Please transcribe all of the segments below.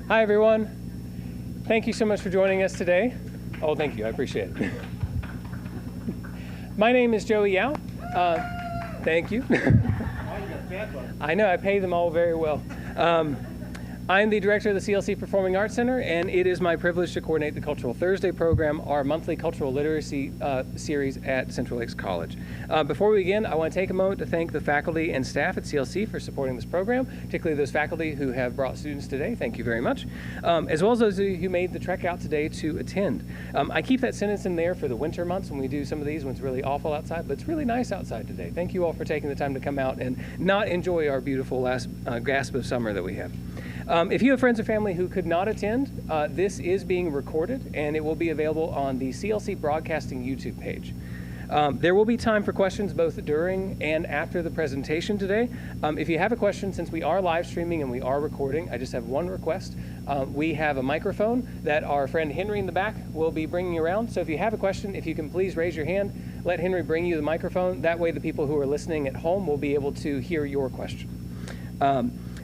Hi, everyone. Thank you so much for joining us today. Oh, thank you. I appreciate it. My name is Joey Yao. Thank you. I know, I pay them all very well. I'm the director of the CLC Performing Arts Center, and it is my privilege to coordinate the Cultural Thursday program, our monthly cultural literacy series at Central Lakes College. Before we begin, I want to take a moment to thank the faculty and staff at CLC for supporting this program, particularly those faculty who have brought students today. Thank you very much. As well as those who made the trek out today to attend. I keep that sentence in there for the winter months when we do some of these when it's really awful outside, but it's really nice outside today. Thank you all for taking the time to come out and not enjoy our beautiful last gasp of summer that we have. If you have friends or family who could not attend, this is being recorded and it will be available on the CLC Broadcasting YouTube page. There will be time for questions both during and after the presentation today. If you have a question, since we are live streaming and we are recording, I just have one request. We have a microphone that our friend Henry in the back will be bringing around. So if you have a question, if you can please raise your hand, let Henry bring you the microphone. That way the people who are listening at home will be able to hear your question.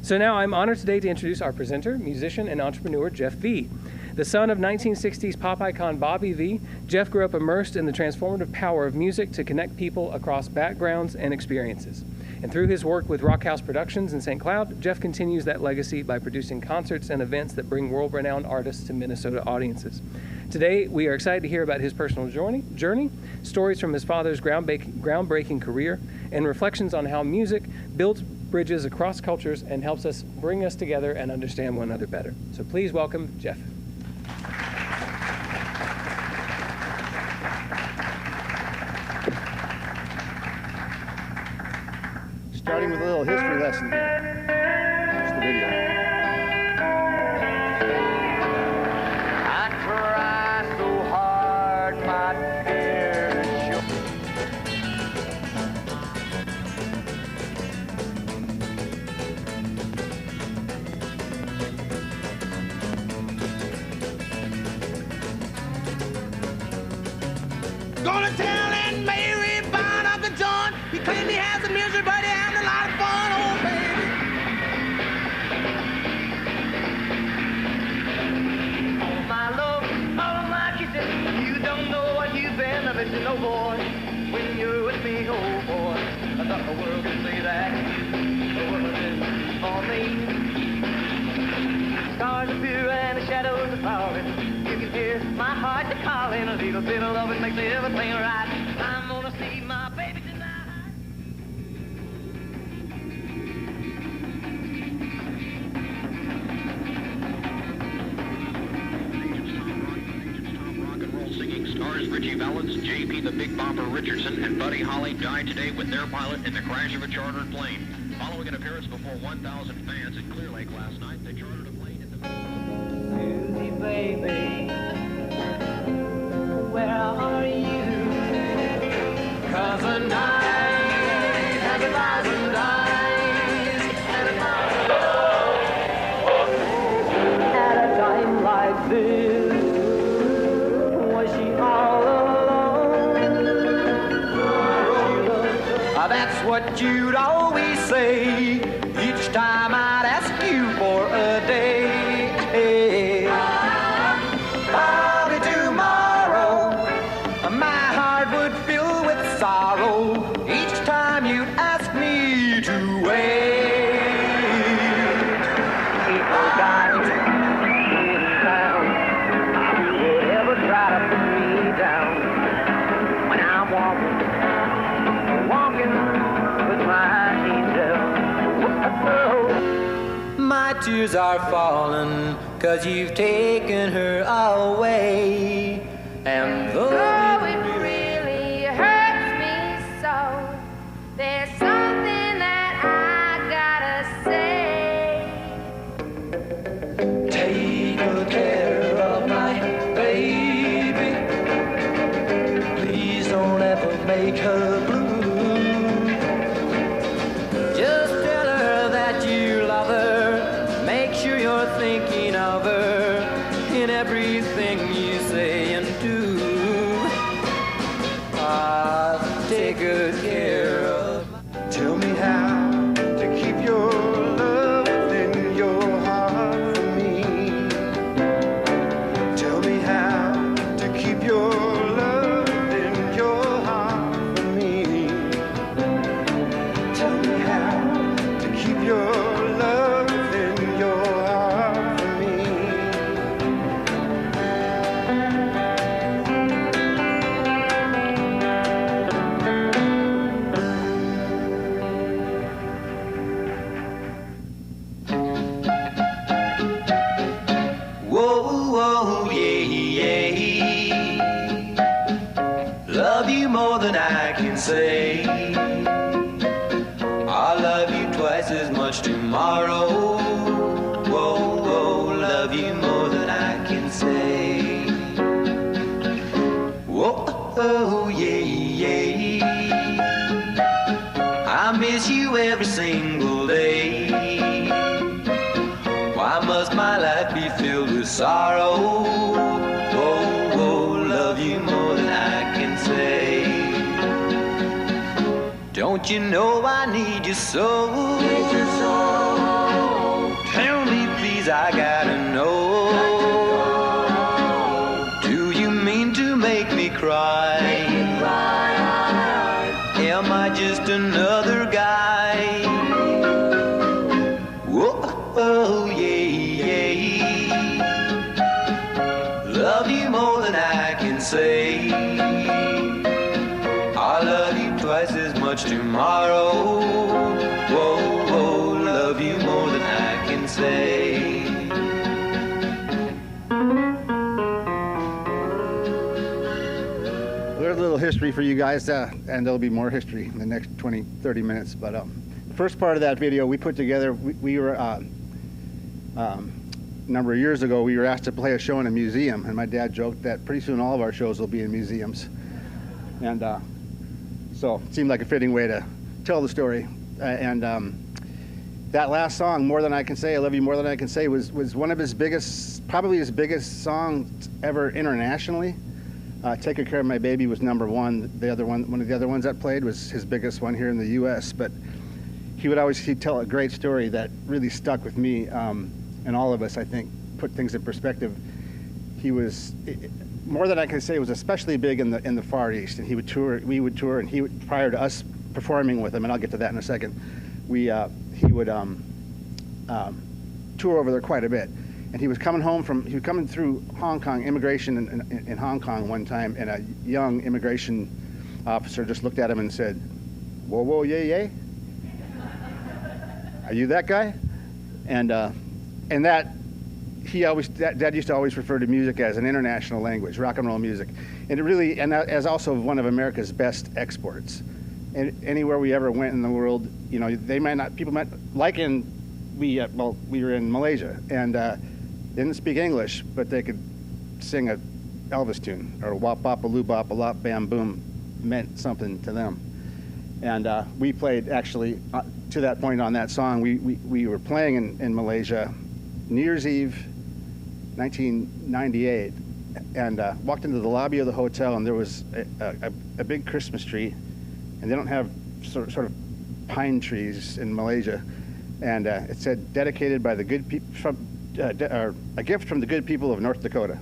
So now I'm honored today to introduce our presenter, musician, and entrepreneur, Jeff V. The son of 1960s pop icon Bobby V, Jeff grew up immersed in the transformative power of music to connect people across backgrounds and experiences. And through his work with Rockhouse Productions in St. Cloud, Jeff continues that legacy by producing concerts and events that bring world-renowned artists to Minnesota audiences. Today, we are excited to hear about his personal journey, stories from his father's groundbreaking career, and reflections on how music builds bridges across cultures and helps us bring us together and understand one another better. So please welcome Jeff. Starting with a little history lesson here. Here's the video. I try so hard, my dear, to show. Gonna tell Aunt Mary bound up the joint. He claimed he has a music, but he having a lot of fun, oh baby. Oh my love, all of my kisses, you don't know what you've been of it to no boy. When you're with me, oh boy, I thought the world could say that the world is for me. Stars appear and the shadows are falling. You can hear my heart calling. A little bit of loving makes everything right. I'm gonna see my baby tonight. Top rock and roll singing stars Richie Valens, J.P. the Big Bopper Richardson, and Buddy Holly died today with their pilot in the crash of a chartered plane. Following an appearance before 1,000 fans at Clear Lake last night, they chartered a plane at the... Susie, baby, where are you? 'Cause the night has 1,000 eyes and 1,000 at a time like this, was she all alone? That's what you'd always say each time I'd ask you for a day. Probably tomorrow my heart would fill with sorrow each time you'd ask me to wait. People got me down. Who would ever try to put me down when I'm walking with my angel? My tears are falling 'cause you've taken her away. And though it really hurts me so, there's something that I gotta say. take good care of my baby, please don't ever make her blue. Just tell her that you love her, make sure you're thinking of her in everything you say and do. twice as much tomorrow. Whoa, whoa, love you more than I can say. Whoa, oh, yeah, yeah. I miss you every single day. Why must my life be filled with sorrow? Whoa, whoa, love you more than I can say. Don't you know I need you so? Need you so. Tell me please, I gotta know. Do you mean to make me cry? Am I just another guy? Whoa, oh, yeah, yeah. Love you more than I can say. I love you twice as much tomorrow. Whoa, whoa, love you more than I can say. There's a little history for you guys, and there'll be more history in the next 20, 30 minutes. But the first part of that video we put together, we were, a number of years ago, we were asked to play a show in a museum, and my dad joked that pretty soon all of our shows will be in museums. And so it seemed like a fitting way to tell the story. That last song, More Than I Can Say, I Love You More Than I Can Say, was one of his biggest, probably his biggest songs ever internationally. Take Good Care of My Baby was number one. The other one of the other ones that played was his biggest one here in the U.S. But he'd tell a great story that really stuck with me, and all of us, I think, put things in perspective. More Than I Can Say was especially big in the Far East, and he would tour, we would tour, and he would, prior to us performing with him, and I'll get to that in a second, he would tour over there quite a bit. And he was coming through Hong Kong, immigration in Hong Kong one time, and a young immigration officer just looked at him and said, "Whoa, whoa, yay, yay? Are you that guy?" And that, Dad used to always refer to music as an international language, rock and roll music. And it really, and as also one of America's best exports. And anywhere we ever went in the world, you know, people might, like we were in Malaysia, and didn't speak English, but they could sing a Elvis tune, or Wop Bop a Loo Bop a Lop Bam Boom meant something to them. And we played, actually, to that point on that song, we were playing in Malaysia, New Year's Eve, 1998, and walked into the lobby of the hotel, and there was a big Christmas tree, and they don't have sort of pine trees in Malaysia, and it said, "Dedicated by the good people or a gift from the good people of North Dakota."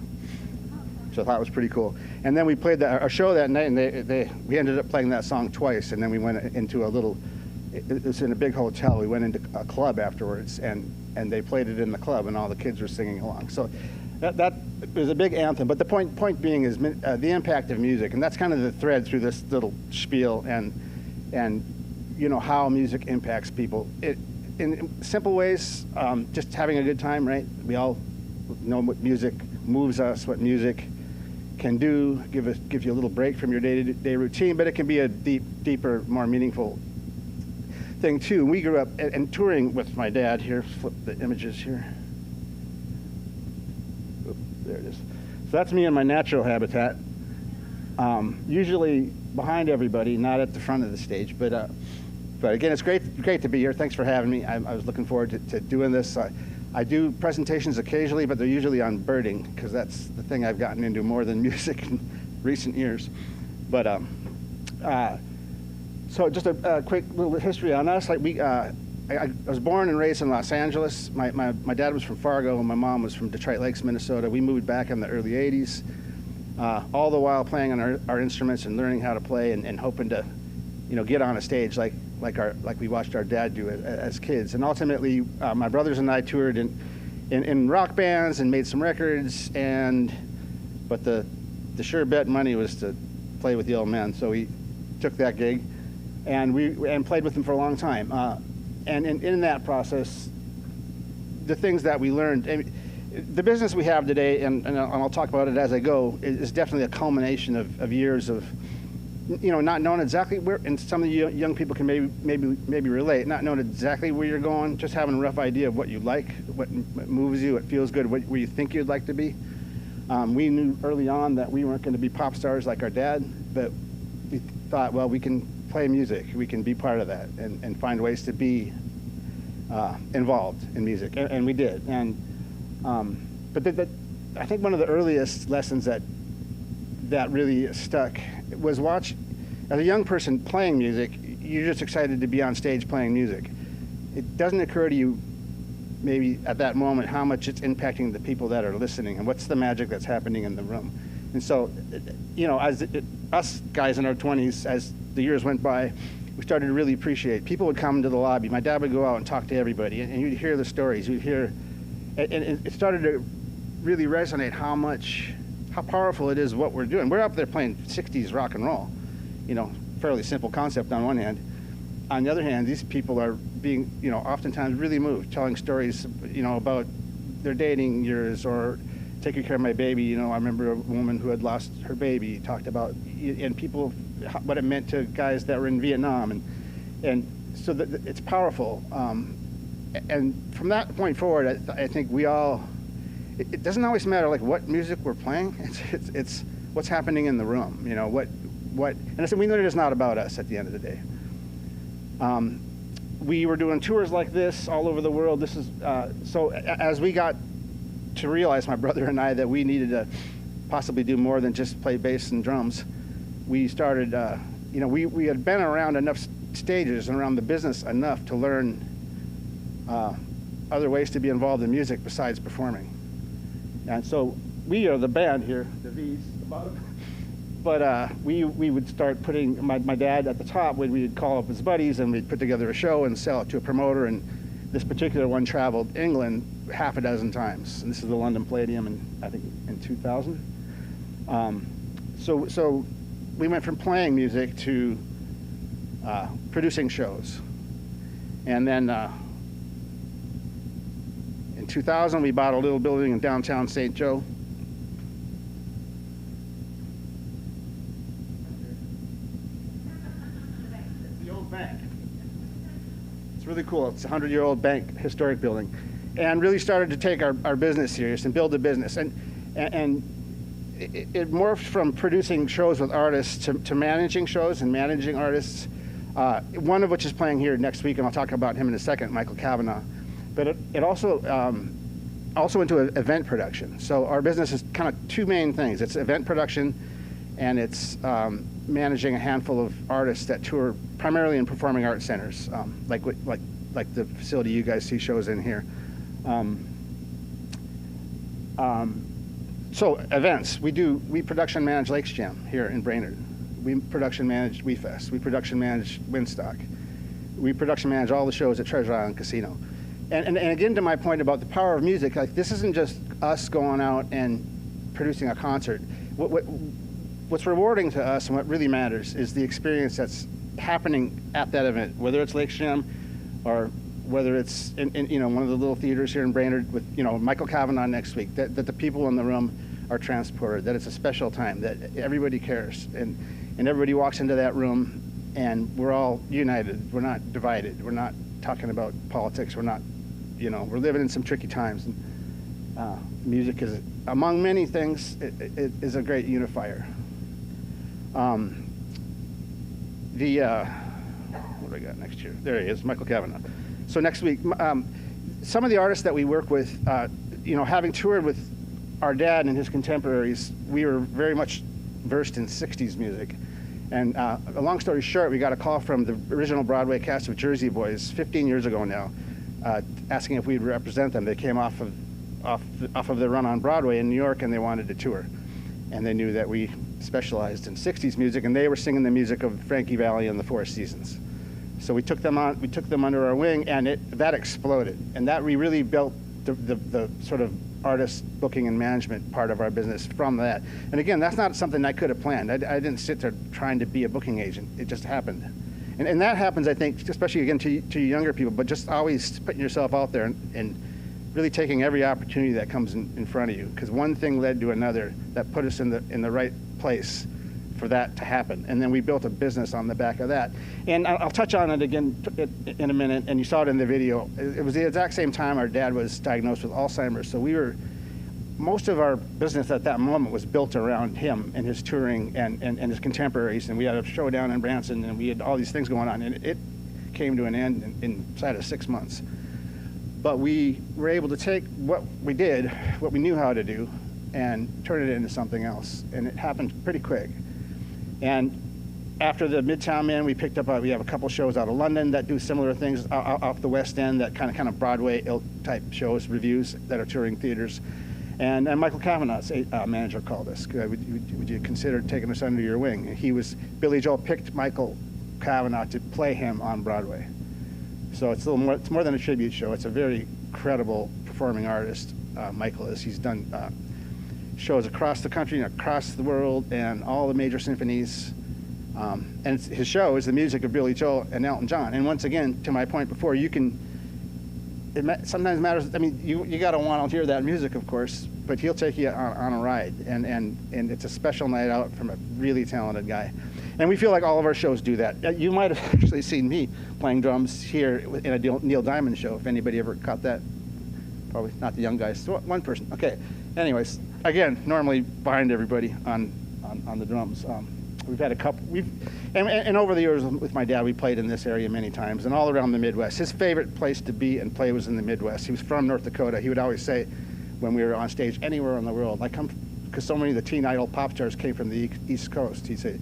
So I thought it was pretty cool. And then we played our show that night, and we ended up playing that song twice, and then we went into it was in a big hotel. We went into a club afterwards, and they played it in the club, and all the kids were singing along. So that was a big anthem. But the point being is the impact of music, and that's kind of the thread through this little spiel, and you know how music impacts people. In simple ways, just having a good time, right? We all know what music moves us, what music can do, give you a little break from your day-to-day routine, but it can be a deeper, more meaningful thing too. We grew up and touring with my dad. Here, flip the images here. Oop, there it is. So that's me in my natural habitat. Usually behind everybody, not at the front of the stage, but again, it's great to be here. Thanks for having me. I was looking forward to doing this. I do presentations occasionally, but they're usually on birding, because that's the thing I've gotten into more than music in recent years. But so just a quick little history on us. I was born and raised in Los Angeles. My dad was from Fargo, and my mom was from Detroit Lakes, Minnesota. We moved back in the early '80s, all the while playing on our instruments and learning how to play, and hoping to, you know, get on a stage like we watched our dad do it as kids. And ultimately, my brothers and I toured in rock bands and made some records. But the sure bet money was to play with the old men, so we took that gig, and played with them for a long time. And in that process, the things that we learned, the business we have today, and I'll talk about it as I go, is definitely a culmination of years of not knowing exactly where, and some of the young people can maybe relate, not knowing exactly where you're going, just having a rough idea of what you like, what moves you, what feels good, where you think you'd like to be. We knew early on that we weren't going to be pop stars like our dad, but we thought, well, we can play music, we can be part of that, and find ways to be involved in music, and we did. And but I think one of the earliest lessons that really stuck was watch, as a young person playing music, you're just excited to be on stage playing music. It doesn't occur to you maybe at that moment how much it's impacting the people that are listening and what's the magic that's happening in the room. And so, as us guys in our 20s, as the years went by, we started to really appreciate. People would come to the lobby. My dad would go out and talk to everybody, and you'd hear the stories. You'd hear, and it started to really resonate how powerful it is what we're doing. We're up there playing 60s rock and roll, fairly simple concept on one hand. On the other hand, these people are being, oftentimes really moved, telling stories, about their dating years or taking care of my baby. I remember a woman who had lost her baby, talked about, and people, what it meant to guys that were in Vietnam. And so it's powerful. And from that point forward, I think we all, it doesn't always matter like what music we're playing. It's what's happening in the room. And I said, we know that it's not about us at the end of the day. We were doing tours like this all over the world. This is so as we got to realize, my brother and I, that we needed to possibly do more than just play bass and drums. We started, we had been around enough stages and around the business enough to learn other ways to be involved in music besides performing. And so we are the band here, the V's, the bottom. But we would start putting, my dad at the top, we'd call up his buddies and we'd put together a show and sell it to a promoter. And this particular one traveled England half a dozen times. And this is the London Palladium, I think in 2000. So we went from playing music to producing shows. And then in 2000, we bought a little building in downtown St. Joe. It's the old bank. It's really cool. It's a 100-year-old bank, historic building. And really started to take our business serious and build a business. And it morphed from producing shows with artists to managing shows and managing artists. One of which is playing here next week, and I'll talk about him in a second, Michael Cavanaugh. But it also into event production. So our business is kind of two main things. It's event production, and it's managing a handful of artists that tour primarily in performing arts centers, like the facility you guys see shows in here. So events, we production manage Lakes Jam here in Brainerd. We production manage WeFest. We production manage Windstock. We production manage all the shows at Treasure Island Casino. And again, to my point about the power of music, like this isn't just us going out and producing a concert. What's rewarding to us and what really matters is the experience that's happening at that event, whether it's Lakes Jam or whether it's in one of the little theaters here in Brainerd with Michael Cavanaugh next week, that the people in the room are transported, that it's a special time, that everybody cares, and everybody walks into that room and we're all united. We're not divided. We're not talking about politics. We're not, we're living in some tricky times. And music is, among many things, it is a great unifier. What do I got next year? There he is, Michael Cavanaugh. So next week, some of the artists that we work with, having toured with our dad and his contemporaries, we were very much versed in 60s music. And a long story short, we got a call from the original Broadway cast of Jersey Boys 15 years ago now, asking if we'd represent them. They came off of their run on Broadway in New York, and they wanted to tour. And they knew that we specialized in 60s music, and they were singing the music of Frankie Valli and the Four Seasons. So we took them under our wing, and that exploded. And that we really built the sort of artist booking and management part of our business from that. And again, that's not something I could have planned. I didn't sit there trying to be a booking agent. It just happened. And that happens, I think, especially again to younger people, but just always putting yourself out there and really taking every opportunity that comes in front of you. Because one thing led to another that put us in the right place for that to happen. And then we built a business on the back of that. And I'll touch on it again in a minute, and you saw it in the video. It was the exact same time our dad was diagnosed with Alzheimer's, so most of our business at that moment was built around him and his touring and his contemporaries, and we had a show down in Branson, and we had all these things going on, and it came to an end inside of 6 months. But we were able to take what we did, what we knew how to do, and turn it into something else, and it happened pretty quick. And after the Midtown Man, we picked up, we have a couple shows out of London that do similar things off the West End, that kind of Broadway type shows, reviews that are touring theaters. And Michael Cavanaugh's manager called us. Would you consider taking us under your wing? And Billy Joel picked Michael Cavanaugh to play him on Broadway. So it's more than a tribute show. It's a very credible performing artist, Michael is. He's done shows across the country and across the world and all the major symphonies. And his show is the music of Billy Joel and Elton John. And once again, to my point before, it sometimes matters. I mean, you got to want to hear that music, of course, but he'll take you on a ride, and it's a special night out from a really talented guy. And we feel like all of our shows do that. You might have actually seen me playing drums here in a Neil Diamond show, if anybody ever caught that. Probably not the young guys. So one person. Okay. Anyways, again, normally behind everybody on the drums. We've had a couple. And over the years with my dad, we played in this area many times and all around the Midwest. His favorite place to be and play was in the Midwest. He was from North Dakota. He would always say, when we were on stage anywhere in the world, because so many of the teen idol pop stars came from the East Coast. He'd say,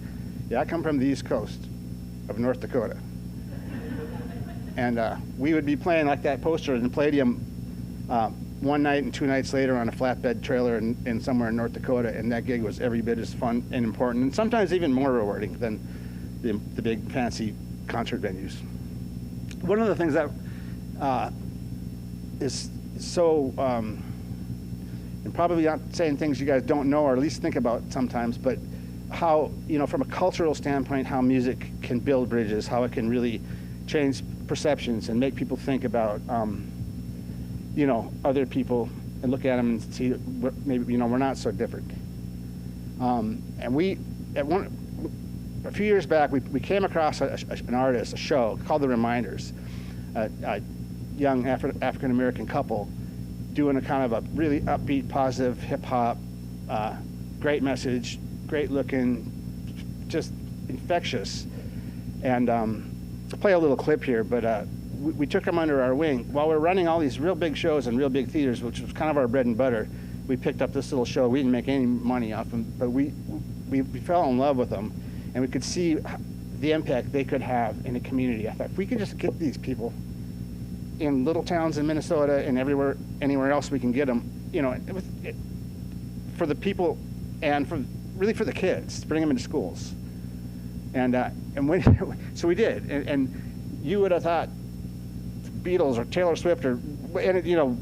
"Yeah, I come from the East Coast of North Dakota." And we would be playing like that poster in the Palladium one night and 2 nights later on a flatbed trailer in somewhere in North Dakota, and that gig was every bit as fun and important, and sometimes even more rewarding than the big fancy concert venues. One of the things that is so, and probably not saying things you guys don't know or at least think about sometimes, but how, from a cultural standpoint, how music can build bridges, how it can really change perceptions and make people think about other people and look at them and see that maybe, we're not so different. And a few years back, we came across an artist, a show called The Reminders, a young African-American couple doing a kind of a really upbeat, positive hip-hop, great message, great looking, just infectious. And I'll play a little clip here, but we took them under our wing. While we're running all these real big shows in real big theaters, which was kind of our bread and butter, we picked up this little show. We didn't make any money off them, but we fell in love with them, and we could see the impact they could have in a community. I thought, if we could just get these people in little towns in Minnesota and anywhere else we can get them, for the people and for the kids, to bring them into schools. And so we did, and you would have thought Beatles or Taylor Swift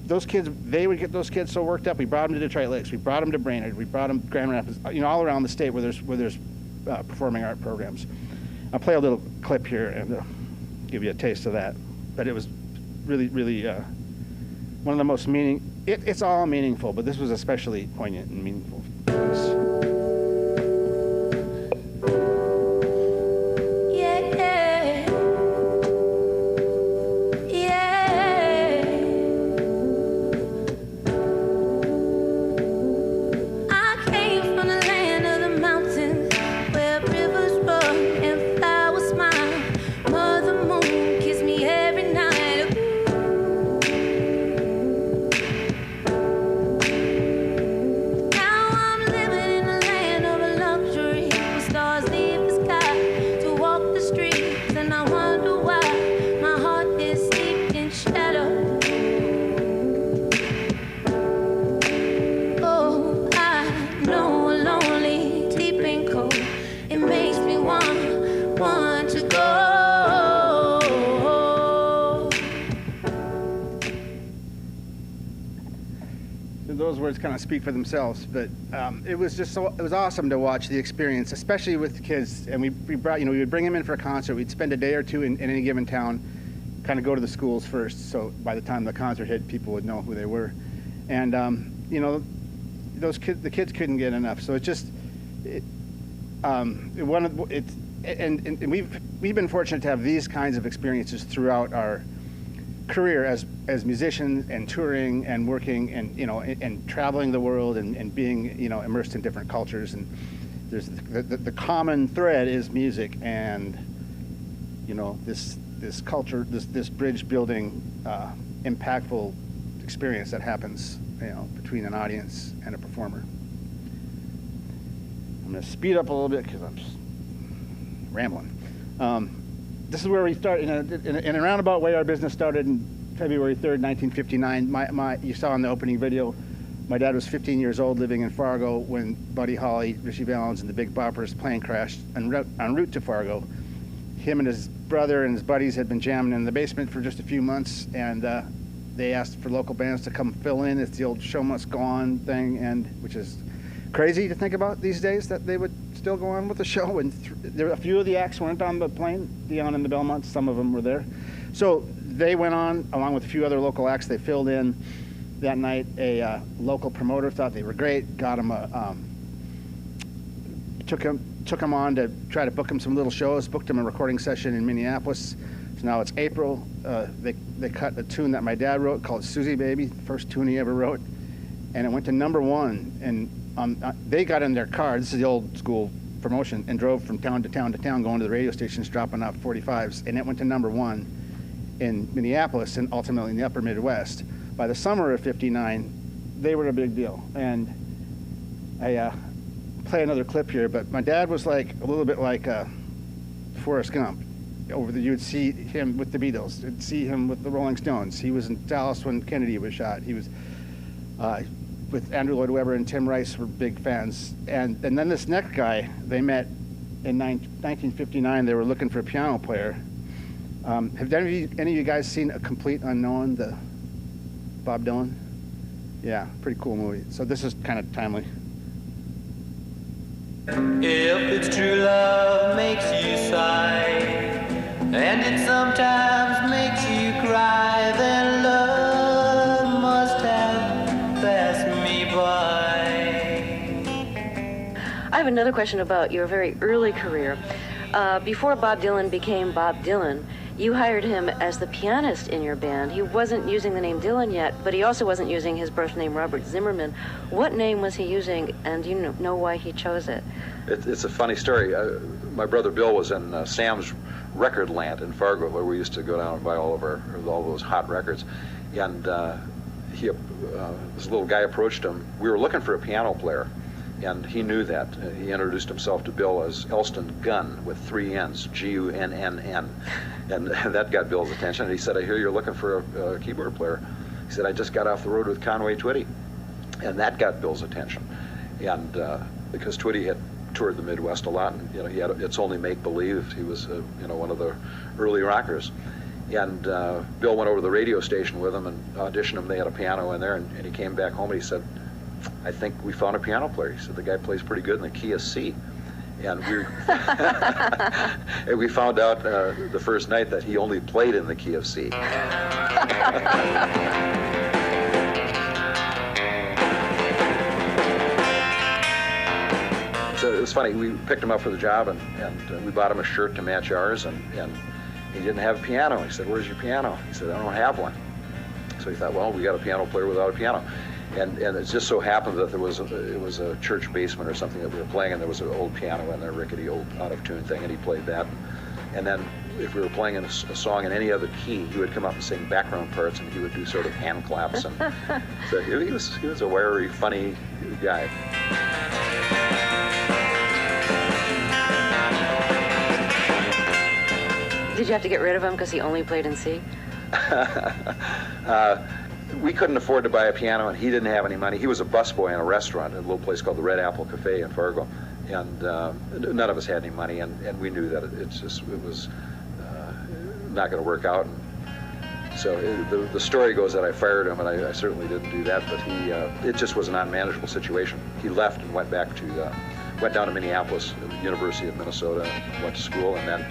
those kids, they would get those kids so worked up. We brought them to Detroit Lakes, we brought them to Brainerd, we brought them to Grand Rapids, all around the state where there's performing art programs. I'll play a little clip here and give you a taste of that. But it was really, really one of the most it's all meaningful, but this was especially poignant and meaningful. Those words kind of speak for themselves, but it was awesome to watch the experience, especially with the kids. And we brought, we would bring them in for a concert. We'd spend a day or two in any given town, kind of go to the schools first, so by the time the concert hit, people would know who they were. And the kids couldn't get enough. So And we've been fortunate to have these kinds of experiences throughout our career as musicians and touring and working and and traveling the world and being immersed in different cultures. And there's the common thread is music, and this culture, this bridge building impactful experience that happens between an audience and a performer. I'm going to speed up a little bit because I'm just rambling. This is where we start in a roundabout way. Our business started in February 3rd, 1959. You saw in the opening video, my dad was 15 years old living in Fargo when Buddy Holly, Richie Valens, and the Big Boppers' plane crashed en route to Fargo. Him and his brother and his buddies had been jamming in the basement for just a few months, and they asked for local bands to come fill in. It's the old show must go on thing, which is crazy to think about these days, that they would still go on with the show. And there were a few of the acts weren't on the plane, Dion and the Belmonts, some of them were there. So they went on, along with a few other local acts. They filled in that night. A local promoter thought they were great, got them took him on to try to book him some little shows, booked him a recording session in Minneapolis. So now it's April. They cut a tune that my dad wrote called Susie Baby, the first tune he ever wrote, and it went to #1. And they got in their car, this is the old school promotion, and drove from town to town to town, going to the radio stations, dropping off 45s, and it went to #1 in Minneapolis and ultimately in the upper Midwest. By the summer of '59, they were a big deal. And I play another clip here, but my dad was like a little bit like Forrest Gump. You would see him with the Beatles, you'd see him with the Rolling Stones. He was in Dallas when Kennedy was shot. He was with Andrew Lloyd Webber and Tim Rice were big fans. And then this next guy they met in 1959. They were looking for a piano player. Have any of you guys seen A Complete Unknown, the Bob Dylan? Yeah, pretty cool movie. So this is kind of timely. If it's true love makes you sigh, and it sometimes makes you cry, then love must have passed me by. I have another question about your very early career. Before Bob Dylan became Bob Dylan, you hired him as the pianist in your band. He wasn't using the name Dylan yet, but he also wasn't using his birth name, Robert Zimmerman. What name was he using, and do you know why he chose it? It's a funny story. My brother Bill was in Sam's Record Land in Fargo, where we used to go down and buy all those hot records. And this little guy approached him. We were looking for a piano player, and he knew that. He introduced himself to Bill as Elston Gunn with 3 N's, G-U-N-N-N. And that got Bill's attention. And he said, I hear you're looking for a keyboard player. He said, I just got off the road with Conway Twitty. And that got Bill's attention. And because Twitty had toured the Midwest a lot, and he had It's Only Make Believe. He was one of the early rockers. And Bill went over to the radio station with him and auditioned him. They had a piano in there, and he came back home and he said, I think we found a piano player. He said, the guy plays pretty good in the key of C. And and we found out the first night that he only played in the key of C. So it was funny. We picked him up for the job, and we bought him a shirt to match ours, and he didn't have a piano. He said, where's your piano? He said, I don't have one. So he thought, well, we got a piano player without a piano. And it just so happened that it was a church basement or something that we were playing, and there was an old piano in there, rickety old out-of-tune thing, and he played that. And then if we were playing a song in any other key, he would come up and sing background parts, and he would do sort of hand claps. And so he was a wiry, funny guy. Did you have to get rid of him because he only played in C? We couldn't afford to buy a piano, and he didn't have any money. He was a busboy in a restaurant at a little place called the Red Apple Cafe in Fargo, and none of us had any money, and we knew that it was not going to work out. And so the story goes that I fired him, and I certainly didn't do that, but it just was an unmanageable situation. He left and went down to Minneapolis, University of Minnesota, and went to school, and then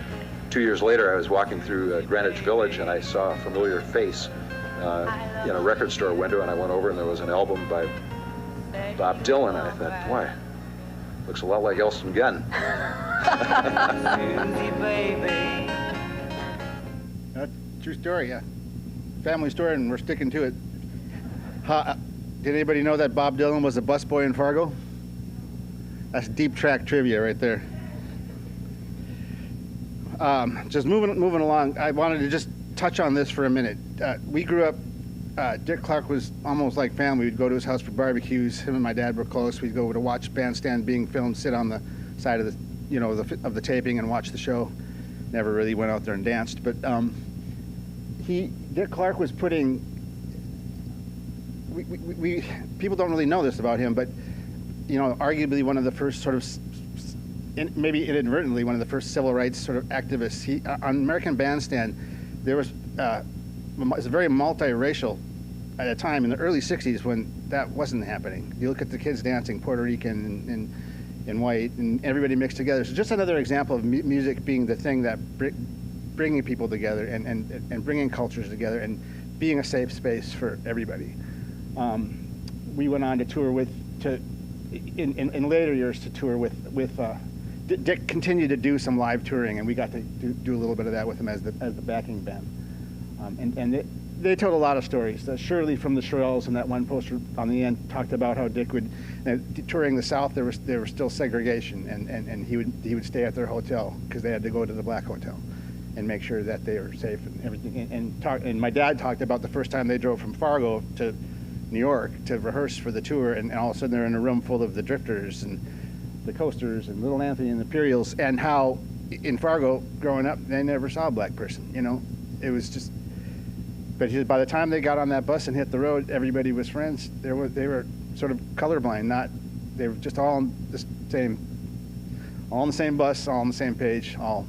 2 years later I was walking through Greenwich Village, and I saw a familiar face in a record store window, and I went over, and there was an album by Bob Dylan, and I thought, why, Looks a lot like Elston Gunn. Susie, baby. True story, yeah. Family story, and we're sticking to it. Did anybody know that Bob Dylan was a busboy in Fargo? That's deep track trivia right there. Just moving along, I wanted to just touch on this for a minute. We grew up, Dick Clark was almost like family. We'd go to his house for barbecues. Him and my dad were close. We'd go to watch Bandstand being filmed, sit on the side of the taping and watch the show. Never really went out there and danced, but Dick Clark was putting, people don't really know this about him, but arguably one of the first sort of, maybe inadvertently, one of the first civil rights sort of activists. On American Bandstand, there was, it was very multiracial at a time in the early 60s when that wasn't happening. You look at the kids dancing, Puerto Rican and white, and everybody mixed together. So just another example of music being the thing that bringing people together and bringing cultures together and being a safe space for everybody. We went on to tour in later years to tour with Dick continued to do some live touring, and we got to do a little bit of that with him as the backing band. They told a lot of stories. Shirley from the Shirelles, and that one poster on the end talked about how Dick would, touring the South, there was still segregation, and he would stay at their hotel because they had to go to the black hotel and make sure that they were safe and everything. And my dad talked about the first time they drove from Fargo to New York to rehearse for the tour, and all of a sudden they're in a room full of the Drifters and the Coasters and Little Anthony and the Imperials, and how in Fargo growing up they never saw a black person. It was just. But by the time they got on that bus and hit the road, everybody was friends. They were sort of colorblind. They were just all on the same bus, all on the same page, all,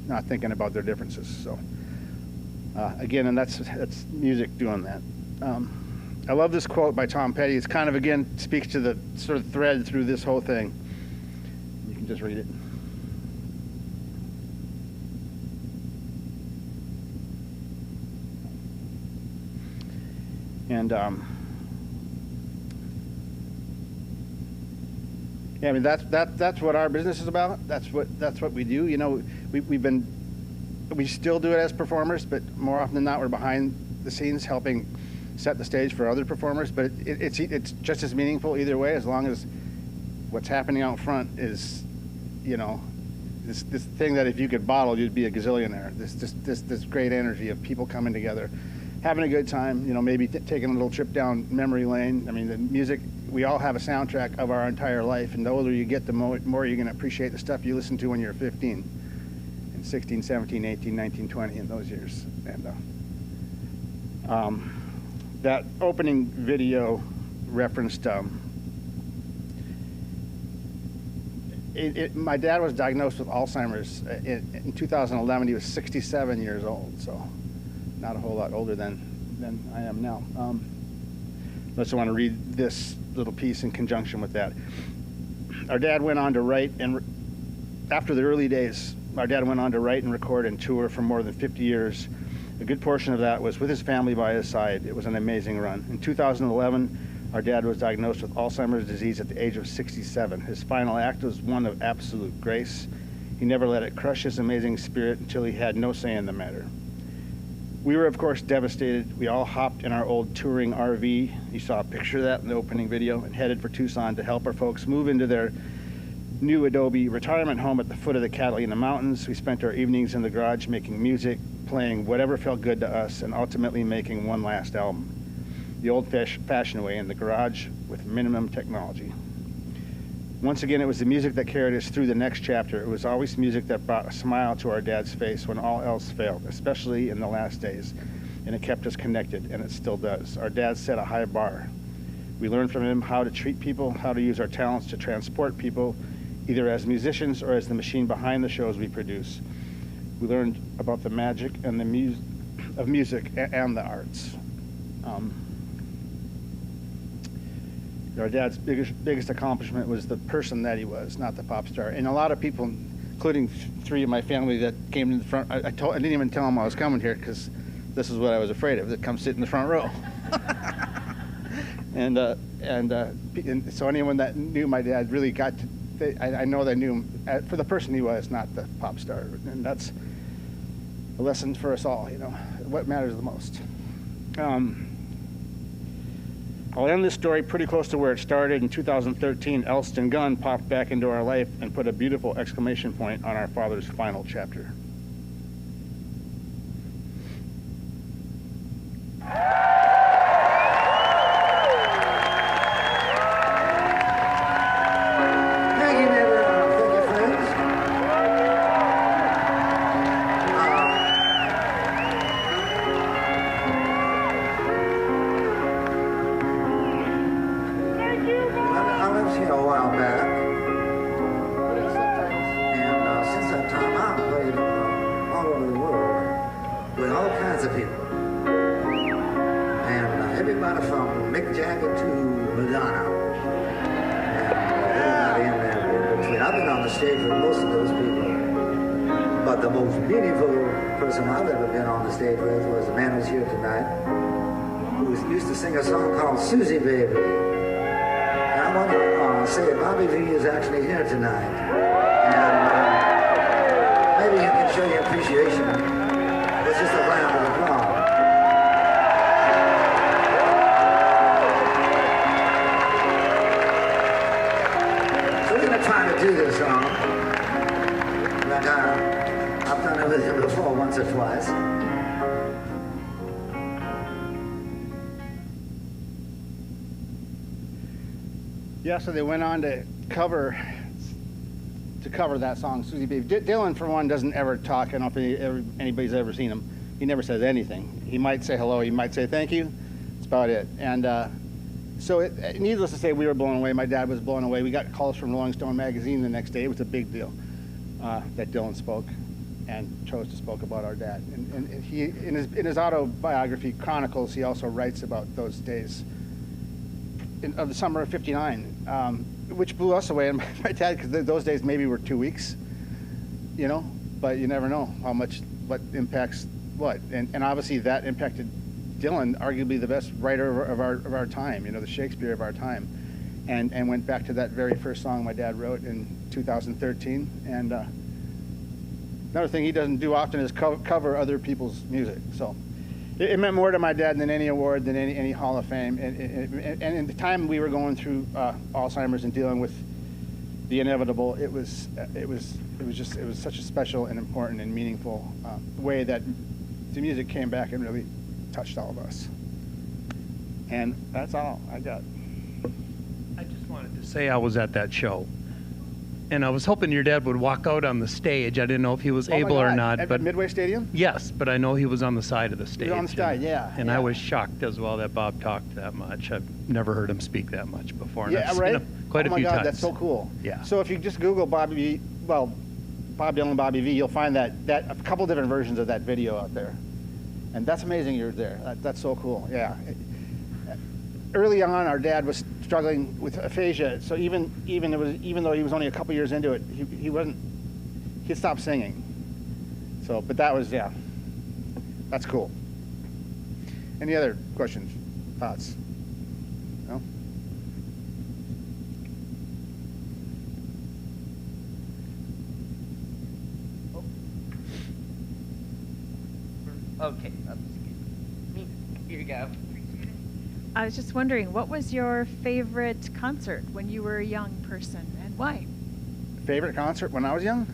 not thinking about their differences. So again, and that's music doing that. I love this quote by Tom Petty. It's kind of, again, speaks to the sort of thread through this whole thing. You can just read it. And yeah, I mean that's what our business is about. That's what we do. We still do it as performers, but more often than not, we're behind the scenes helping set the stage for other performers. But it's just as meaningful either way, as long as what's happening out front is, this thing that if you could bottle, you'd be a gazillionaire. This great energy of people coming together, having a good time, maybe taking a little trip down memory lane. I mean, the music, we all have a soundtrack of our entire life, and the older you get, the more you're going to appreciate the stuff you listened to when you were 15, and 16, 17, 18, 19, 20, in those years. And that opening video referenced, my dad was diagnosed with Alzheimer's in 2011. He was 67 years old, so not a whole lot older than I am now. I just want to read this little piece in conjunction with that. Our dad went on to write, and after the early days, our dad went on to write and record and tour for more than 50 years. A good portion of that was with his family by his side. It was an amazing run. In 2011, our dad was diagnosed with Alzheimer's disease at the age of 67. His final act was one of absolute grace. He never let it crush his amazing spirit until he had no say in the matter. We were, of course, devastated. We all hopped in our old touring RV. You saw a picture of that in the opening video, and headed for Tucson to help our folks move into their new Adobe retirement home at the foot of the Catalina Mountains. We spent our evenings in the garage making music, playing whatever felt good to us, and ultimately making one last album, the old-fashioned way, in the garage with minimum technology. Once again, it was the music that carried us through the next chapter. It was always music that brought a smile to our dad's face when all else failed, especially in the last days. And it kept us connected, and it still does. Our dad set a high bar. We learned from him how to treat people, how to use our talents to transport people, either as musicians or as the machine behind the shows we produce. We learned about the magic and the of music and the arts. Our dad's biggest accomplishment was the person that he was, not the pop star. And a lot of people, including 3 of my family that came in the front, I didn't even tell them I was coming here because this is what I was afraid of, that come sit in the front row. and so anyone that knew my dad really got to, I know they knew him for the person he was, not the pop star. And that's a lesson for us all, you know, what matters the most. I'll end this story pretty close to where it started. In 2013, Elston Gunn popped back into our life and put a beautiful exclamation point on our father's final chapter. Susie Baby. And I want to say Bobby V is actually here tonight. And maybe you can show your appreciation with just a round of applause. So we're going to try to do this song. Like I've done it with him before once or twice. Yeah, so they went on to cover that song, Susie Baby. Dylan, for one, doesn't ever talk. I don't know if anybody's ever seen him. He never says anything. He might say hello. He might say thank you. That's about it. And so needless to say, we were blown away. My dad was blown away. We got calls from Rolling Stone magazine the next day. It was a big deal that Dylan spoke and chose to spoke about our dad. And he, in his autobiography, Chronicles, he also writes about those days of the summer of '59, which blew us away. And my dad, because those days maybe were 2 weeks, you know, but you never know what impacts what. And obviously that impacted Dylan, arguably the best writer of our time, you know, the Shakespeare of our time, and went back to that very first song my dad wrote in 2013. And another thing he doesn't do often is cover other people's music. So it meant more to my dad than any award, than any Hall of Fame. And in the time we were going through Alzheimer's and dealing with the inevitable, it was such a special and important and meaningful way that the music came back and really touched all of us. And that's all I got. I just wanted to say I was at that show. And I was hoping your dad would walk out on the stage. I didn't know if he was able or not. At Midway Stadium? Yes, but I know he was on the side of the stage. He was on the side, yeah. And I was shocked as well that Bob talked that much. I've never heard him speak that much before. And Yeah, I've right? seen him quite a few Oh my God, times. that's so cool. Yeah. So if you just Google Bob Dylan, Bobby V, you'll find that a couple different versions of that video out there. And that's amazing you're there. That's so cool, yeah. Early on, our dad was struggling with aphasia, so even though he was only a couple years into it, he stopped singing. So, but that was, yeah, that's cool. Any other questions, thoughts? No? Okay, here you go. I was just wondering, what was your favorite concert when you were a young person, and why? Favorite concert when I was young?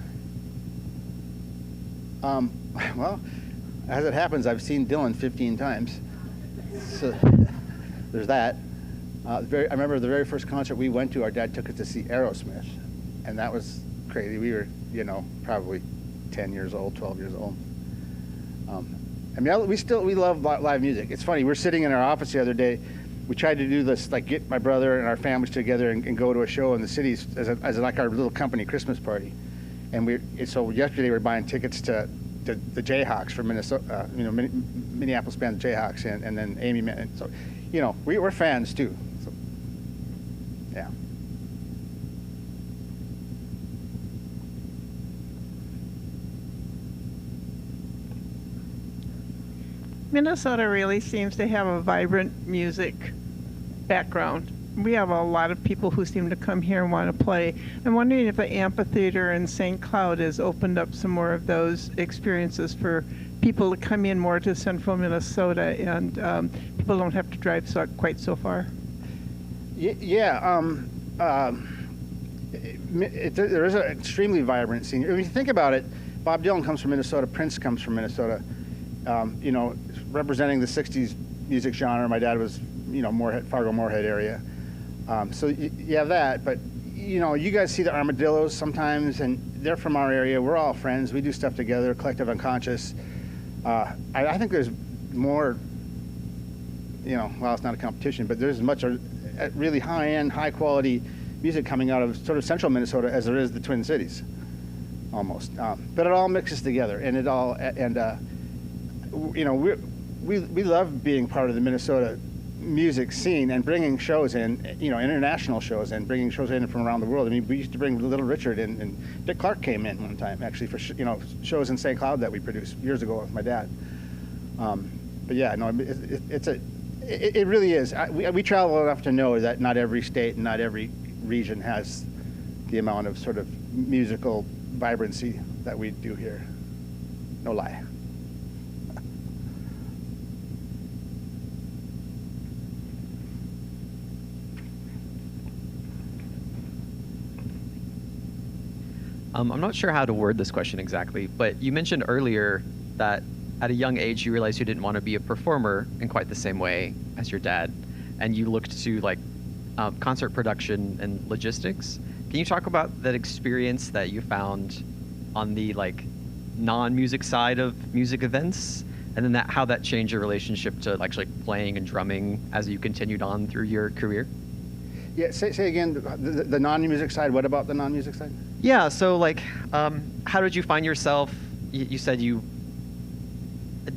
Well, as it happens, I've seen Dylan 15 times. So there's that. I remember the very first concert we went to, our dad took us to see Aerosmith, and that was crazy. We were, probably 10 years old, 12 years old. We love live music. It's funny, we're sitting in our office the other day. We tried to do this, like get my brother and our families together and go to a show in the cities as like our little company Christmas party. And so yesterday we were buying tickets to the Jayhawks from Minnesota, Minneapolis band the Jayhawks, and then Amy met. And so, we're fans too. So, yeah. Minnesota really seems to have a vibrant music background. We have a lot of people who seem to come here and want to play. I'm wondering if the amphitheater in St. Cloud has opened up some more of those experiences for people to come in more to central Minnesota, and people don't have to drive quite so far. Yeah. There is an extremely vibrant scene. If you think about it, Bob Dylan comes from Minnesota, Prince comes from Minnesota, representing the 60s music genre. My dad was, Fargo, Moorhead area. So you have that, but, you guys see the Armadillos sometimes, and they're from our area. We're all friends. We do stuff together, Collective Unconscious. I think there's more, it's not a competition, but there's much really high-end, high-quality music coming out of sort of central Minnesota as there is the Twin Cities, almost. But it all mixes together, and we love being part of the Minnesota music scene and bringing shows in, international shows, and bringing shows in from around the world. I mean, we used to bring Little Richard in, and Dick Clark came in one time, actually, for shows in St. Cloud that we produced years ago with my dad. But yeah, no, it really is. We travel enough to know that not every state and not every region has the amount of sort of musical vibrancy that we do here. No lie. I'm not sure how to word this question exactly, but you mentioned earlier that at a young age you realized you didn't want to be a performer in quite the same way as your dad, and you looked to concert production and logistics. Can you talk about that experience that you found on the non-music side of music events, and then how that changed your relationship to actually playing and drumming as you continued on through your career? Yeah, say again, the non-music side. What about the non-music side? Yeah, so how did you find yourself? You said you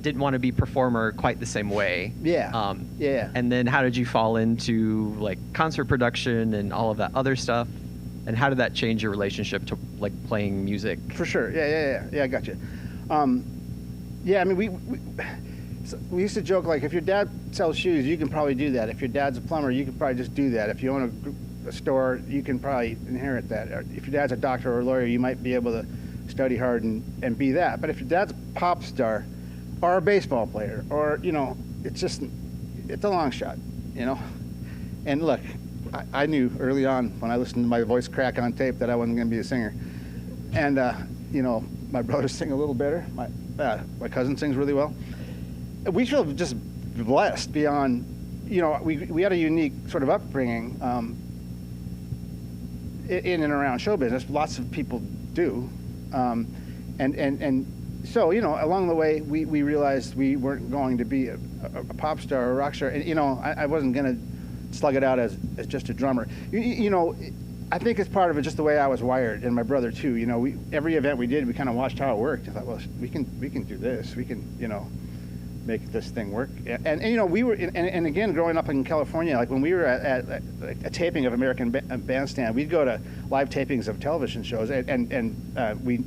didn't want to be a performer quite the same way. Yeah. Yeah. And then how did you fall into concert production and all of that other stuff? And how did that change your relationship to playing music? For sure. Yeah, I got you. Yeah, I mean, we used to joke, if your dad sells shoes, you can probably do that. If your dad's a plumber, you can probably just do that. If you own a store, you can probably inherit that. Or if your dad's a doctor or a lawyer, you might be able to study hard and be that. But if your dad's a pop star or a baseball player, or, it's a long shot, And look, I knew early on when I listened to my voice crack on tape that I wasn't going to be a singer. And, my brothers sing a little better. My cousin sings really well. We feel just blessed beyond, we had a unique sort of upbringing in and around show business. Lots of people do. And so, along the way, we realized we weren't going to be a pop star or a rock star. And, I wasn't going to slug it out as just a drummer. I think it's part of it just the way I was wired, and my brother too. Every event we did, we kind of watched how it worked. I thought, well, we can do this. We can, make this thing work. And we were, and again, growing up in California, when we were at a taping of American Bandstand, we'd go to live tapings of television shows, and we,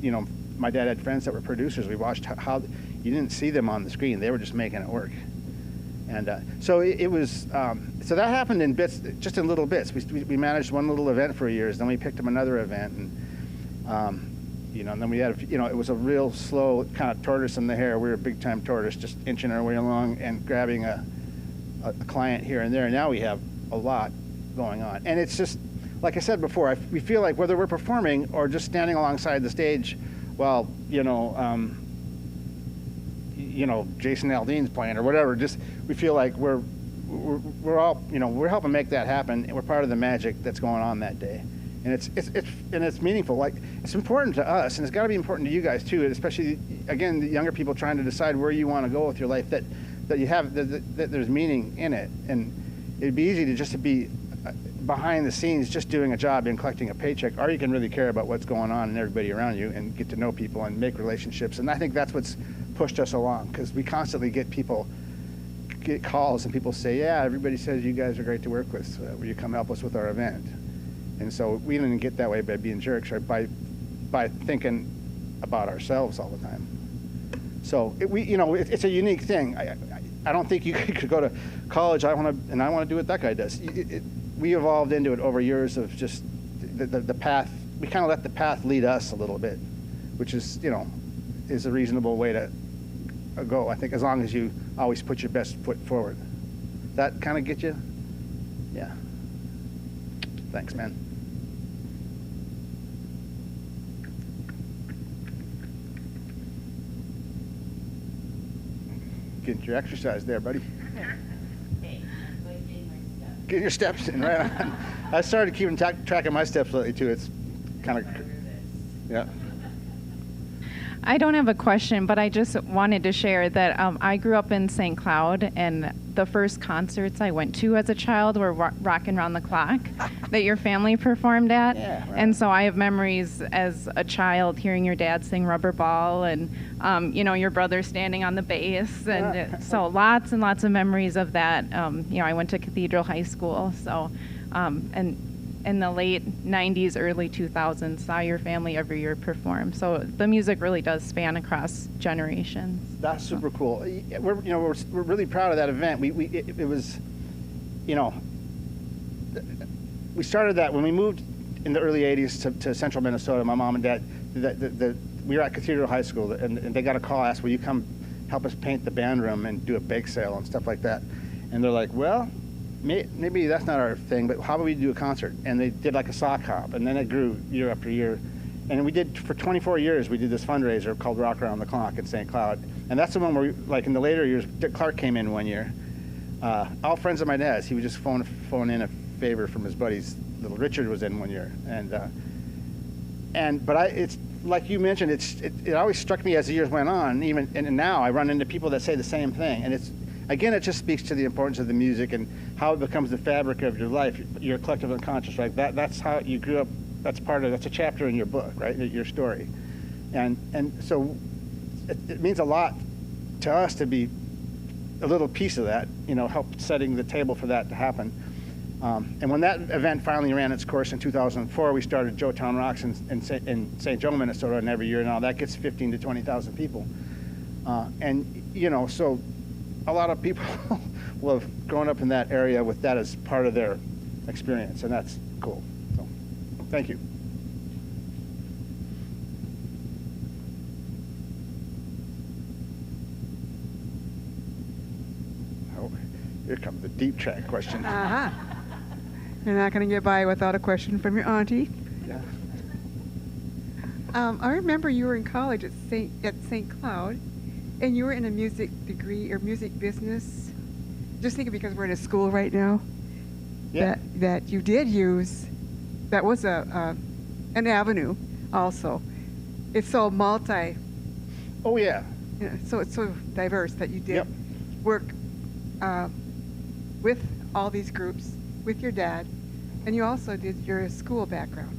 my dad had friends that were producers. We watched how you didn't see them on the screen; they were just making it work. And so it was, so that happened in bits, just in little bits. We managed one little event for years, then we picked up another event, and and then we had, it was a real slow kind of tortoise in the hare. We were a big-time tortoise, just inching our way along and grabbing a client here and there. And now we have a lot going on. And it's just, like I said before, we feel like whether we're performing or just standing alongside the stage while, Jason Aldean's playing or whatever, we feel like we're all, we're helping make that happen, and we're part of the magic that's going on that day. And it's meaningful. It's important to us, and it's got to be important to you guys too, especially again the younger people trying to decide where you want to go with your life. That you have that there's meaning in it, and it'd be easy to just be behind the scenes, just doing a job and collecting a paycheck, or you can really care about what's going on and everybody around you, and get to know people and make relationships. And I think that's what's pushed us along, because we constantly get calls and people say, yeah, everybody says you guys are great to work with. So will you come help us with our event? And so we didn't get that way by being jerks, or by thinking about ourselves all the time. So it's a unique thing. I don't think you could go to college. I want to do what that guy does. We evolved into it over years of just the path. We kind of let the path lead us a little bit, which is is a reasonable way to go. I think as long as you always put your best foot forward. That kind of get you? Yeah. Thanks, man. Getting your exercise there, buddy. Get your steps in, right on. I started keeping track of my steps lately, too. It's kind of, yeah. I don't have a question, but I just wanted to share that I grew up in St. Cloud, and the first concerts I went to as a child were Rockin' Round the Clock that your family performed at. Yeah, right. And so I have memories as a child hearing your dad sing Rubber Ball and, your brother standing on the bass. And so lots and lots of memories of that. I went to Cathedral High School, so, and in the late 90s, early 2000s, saw your family every year perform. So the music really does span across generations. That's super cool. We're really proud of that event. It was, we started that when we moved in the early 80s to central Minnesota. My mom and dad, we were at Cathedral High School, and they got a call, asked, will you come help us paint the band room and do a bake sale and stuff like that? And they're like, well, maybe that's not our thing, but how about we do a concert? And they did like a sock hop, and then it grew year after year. And we did, for 24 years, we did this fundraiser called Rock Around the Clock in St. Cloud. And that's the one where, like in the later years, Dick Clark came in one year. All friends of my dad's. He would just phone in a favor from his buddies. Little Richard was in one year. But it's like you mentioned, it always struck me as the years went on, and now I run into people that say the same thing. And again, it just speaks to the importance of the music and how it becomes the fabric of your life, your collective unconscious, right? That's how you grew up. That's a chapter in your book, right? Your story. And so it means a lot to us to be a little piece of that, help setting the table for that to happen. And when that event finally ran its course in 2004, we started Joetown Rocks in St. Joe, Minnesota, and every year now that gets 15 to 20,000 people. So a lot of people will have grown up in that area with that as part of their experience, and that's cool. So, thank you. Oh, here comes the deep track question. Uh-huh. You're not going to get by without a question from your auntie. Yeah. I remember you were in college at St. Cloud, and you were in a music degree or music business. Just thinking, because we're in a school right now, yeah. that you did use, that was an avenue also. It's so multi. Oh yeah. So it's so diverse that you did yep. work with all these groups, with your dad, and you also did your school background.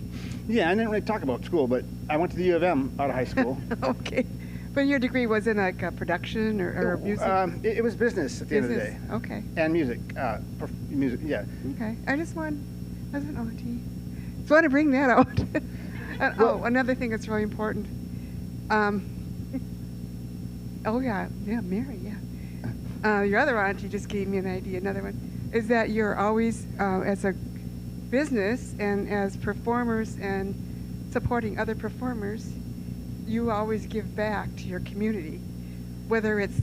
Yeah, I didn't really talk about school, but I went to the U of M out of high school. Okay. But your degree was in like production or music? It was business at the end of the day. Okay. And music. Music, yeah. Okay. I just want, as an auntie, just want to bring that out. Another thing that's really important. Mary, yeah. Your other auntie just gave me an idea, another one, is that you're always, as a business and as performers and supporting other performers, you always give back to your community, whether it's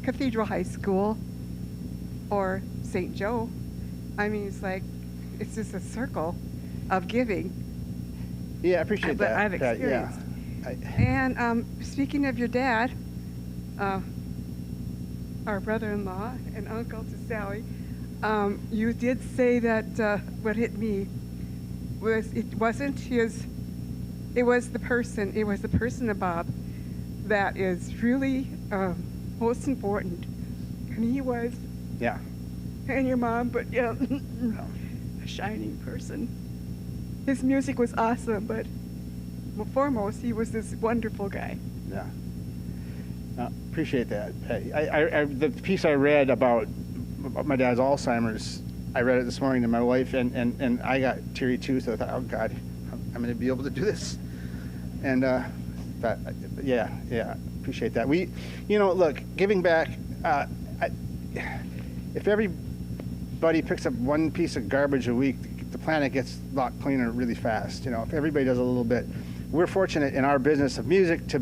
Cathedral High School or St. Joe. I mean, it's just a circle of giving. Yeah, I appreciate that. I've experienced. And speaking of your dad, our brother-in-law and uncle to Sally, you did say that what hit me was it was the person of Bob that is really most important. And he was. Yeah. And your mom, but yeah, a shining person. His music was awesome, but foremost, he was this wonderful guy. Yeah. Appreciate that. The piece I read about my dad's Alzheimer's, I read it this morning to my wife, and I got teary too, so I thought, oh God, I'm going to be able to do this. And yeah. appreciate that. Look, giving back. If everybody picks up one piece of garbage a week, the planet gets a lot cleaner really fast. If everybody does a little bit, we're fortunate in our business of music to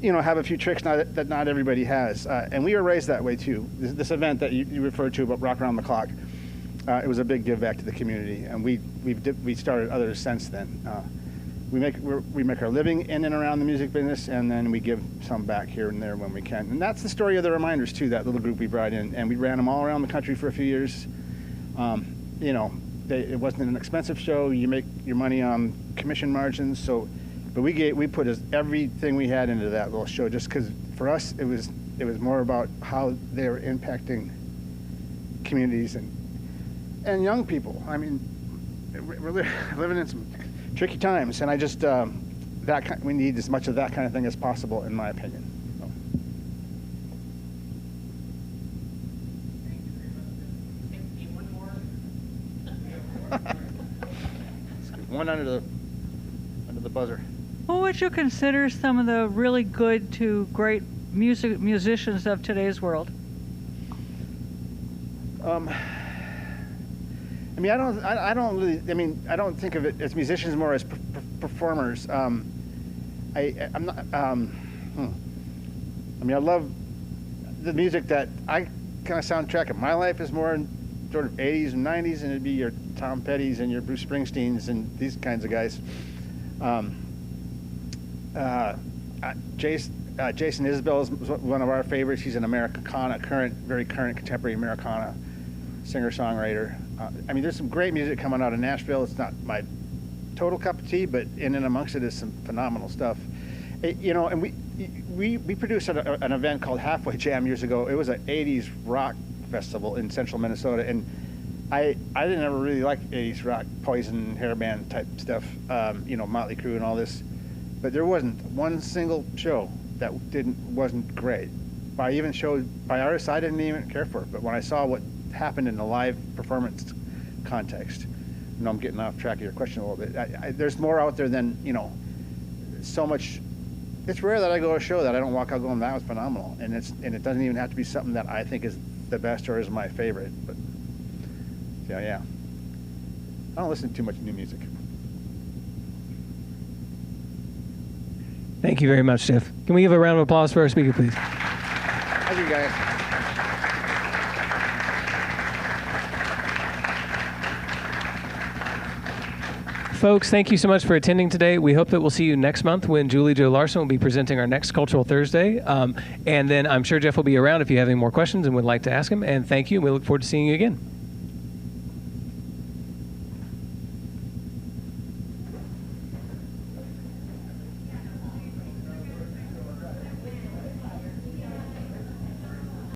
have a few tricks that not everybody has, and we were raised that way too. This event that you referred to about Rock Around the Clock, it was a big give back to the community, and we started others since then. We make our living in and around the music business, and then we give some back here and there when we can. And that's the story of the Reminders too. That little group we brought in, and we ran them all around the country for a few years. It wasn't an expensive show. You make your money on commission margins, but we put everything we had into that little show, just because for us it was more about how they were impacting communities and young people. I mean, we're living in some tricky times, and I just we need as much of that kind of thing as possible, in my opinion. One under the buzzer. Who would you consider some of the really good to great musicians of today's world? I don't think of it as musicians, more as performers. I love the music that I kind of soundtrack of my life is more sort of 80s and 90s, and it'd be your Tom Petty's and your Bruce Springsteens and these kinds of guys. Jason Isbell is one of our favorites. He's an Americana, very current contemporary Americana singer-songwriter. There's some great music coming out of Nashville. It's not my total cup of tea, but in and amongst it is some phenomenal stuff. And we produced an event called Halfway Jam years ago. It was an 80s rock festival in central Minnesota, and I didn't ever really like 80s rock, Poison, hairband type stuff, Motley Crue and all this, but there wasn't one single show that wasn't great. By artists I didn't even care for, but when I saw what happened in the live performance context, I'm getting off track of your question a little bit. There's more out there than so much. It's rare that I go to a show that I don't walk out going, that was phenomenal, and it doesn't even have to be something that I think is the best or is my favorite. But yeah, I don't listen to too much new music. Thank you very much, Jeff. Can we give a round of applause for our speaker, please? Thank you, guys. Folks, thank you so much for attending today. We hope that we'll see you next month when Julie Jo Larson will be presenting our next Cultural Thursday. And then I'm sure Jeff will be around if you have any more questions and would like to ask him. And thank you, and we look forward to seeing you again.